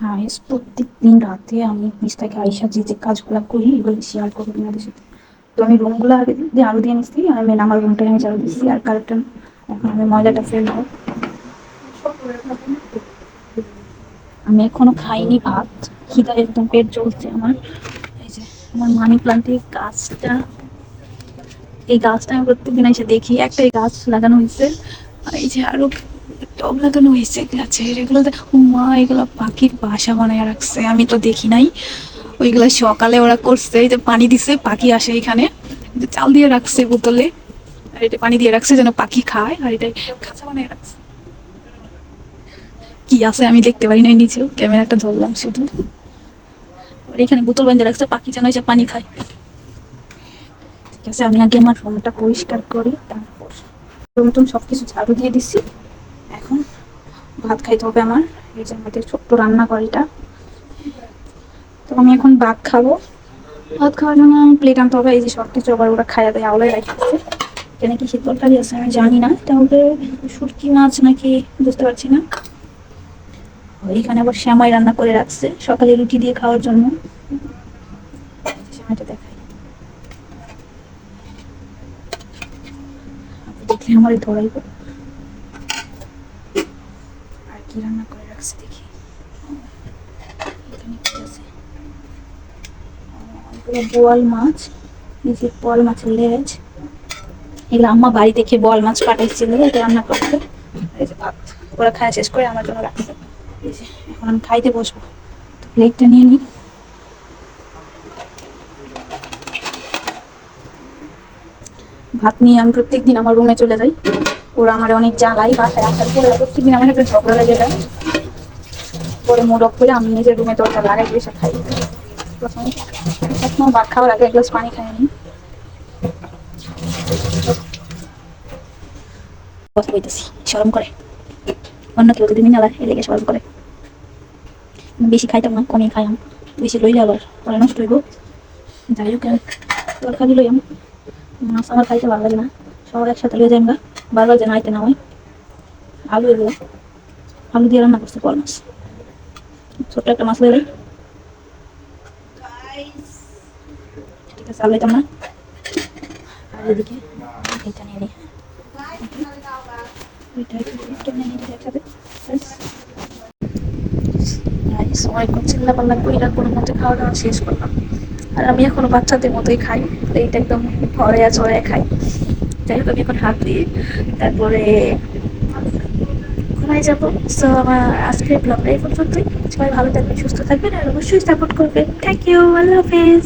Guys, প্রত্যেকদিন রাতে আমি মিস্টাকে আইসা যে কাজগুলো করি এগুলো শেয়ার করবো তোমাদের সাথে। তো আমি রুমগুলো আগে দিয়ে আরো দিয়ে নিচ্ছি, আমি আমার রুমটাই আমি ঝাড়ু দিচ্ছি আর কারেক্ট এখন আমি ময়লাটা ফেলবো। আমি এখনো খাইনি ভাত, খিদা একদম পেট জ্বলছে আমার। এই যে আমার মানি প্লান্টের গাছটা, এই গাছটা আমি প্রত্যেকদিন এসে দেখি, একটাই গাছ লাগানো হয়েছে। আর এই যে আরো টব লাগানো হয়েছে গাছের, এগুলোতে মা এগুলো পাখির বাসা বানায় রাখছে, আমি তো দেখি নাই। ওইগুলো সকালে ওরা করছে, এই যে পানি দিছে, পাখি আসে এখানে, যে চাল দিয়ে রাখছে বোতলে, আর এটা পানি দিয়ে রাখছে যেন পাখি খায়, আর এটা খাঁচা বানায় রাখছে। কি আছে আমি দেখতে পারি নাই, নিচেও ক্যামেরাটা ধরলাম শুধু। আর এখানে বোতল বেঁধে রাখছে, পাখি যেন এসে পানি খায়। ঠিক আছে, আমি আগে আমার রুমটা পরিষ্কার করি, তারপর রুম টুম সবকিছু ঝাড়ু দিয়ে দিছি। এখন ভাত খাইতে হবে আমার। এই যে আমাদের ছোট্ট রান্না করিটা, তো আমি এখন ভাত খাবো। ভাত খাওয়ার জন্য প্লেট আনতে হবে, এই যে সবকিছু আবার ওরা খাইয়া দেয়, আওলাই রাখতেছে। এখানে কি শীত তরকারি আছে আমি জানি না, তাহলে শুটকি মাছ নাকি বুঝতে পারছি না। এখানে আবার শ্যামাই রান্না করে রাখছে সকালে রুটি দিয়ে খাওয়ার জন্য। শ্যামাইটা দেখাই, দেখলে আমার ধরাইব। আর কি রান্না করে রাখছে দেখি, এখানে কি আছে, এগুলো বোয়াল মাছ, এই যে বোয়াল মাছের লেজ, এগুলো আম্মা বাড়ি থেকে বোয়াল মাছ পাঠাইছিল, এটা রান্না করতে। এই যে ভাত ওরা খাওয়া শেষ করে আমার জন্য রাখছে। এই যে এখন আমি খাইতে বসবো, তো প্লেটটা নিয়ে নিই। ভাত নিয়ে আমি প্রত্যেকদিন আমার রুমে চলে যাই, ওরা আমার অনেক জ্বালাই, বাসায় আসার পরে প্রত্যেকদিন আমার একটা ঝগড়া লেগে যায়। পরে মুড অফ করে আমি নিজের রুমে দরজা লাগাই এসে খাই। প্রথমে প্রথম ভাত খাওয়ার আগে এক গ্লাস পানি খাই আমি। কথা বলতেছি শরম করে, অন্য কেউ যদি মিনালা এই লেগে শরম করে। বেশি খাইতাম না, কমই খাইম, বেশি লইলে আবার পরে নষ্ট হইব। যাই হোক, তরকারি লইয়াম, মাছ আমার খাইতে ভালো লাগে না, সবার একসাথে লয়ে যাই গা, বারবার যেন আইতে না হয়। আলু এগুলো, আলু দিয়ে রান্না করছে বল মাছ, ছোট্ট একটা মাছ লয়ে যাই। ঠিক আছে, আলু লইতাম না। আর এদিকে এটা নিয়ে নিই, এটা নিয়ে নিই একসাথে। অনেকক্ষণ চিল্লা পাল্লা কইরা কোনো মতে খাওয়া দাওয়া শেষ করলাম। আর আমি এখনো বাচ্চাদের মতোই খাই, এইটা একদম ভরে চড়ে খাই। যাই হোক, আমি এখন হাত দিয়ে তারপরে ঘুমায় যাবো। সো আমার আজকের ব্লগটা এই পর্যন্তই। সবাই ভালো থাকবেন, সুস্থ থাকবেন, আর অবশ্যই সাপোর্ট করবেন। থ্যাংক ইউ, আল্লাহ হাফেজ।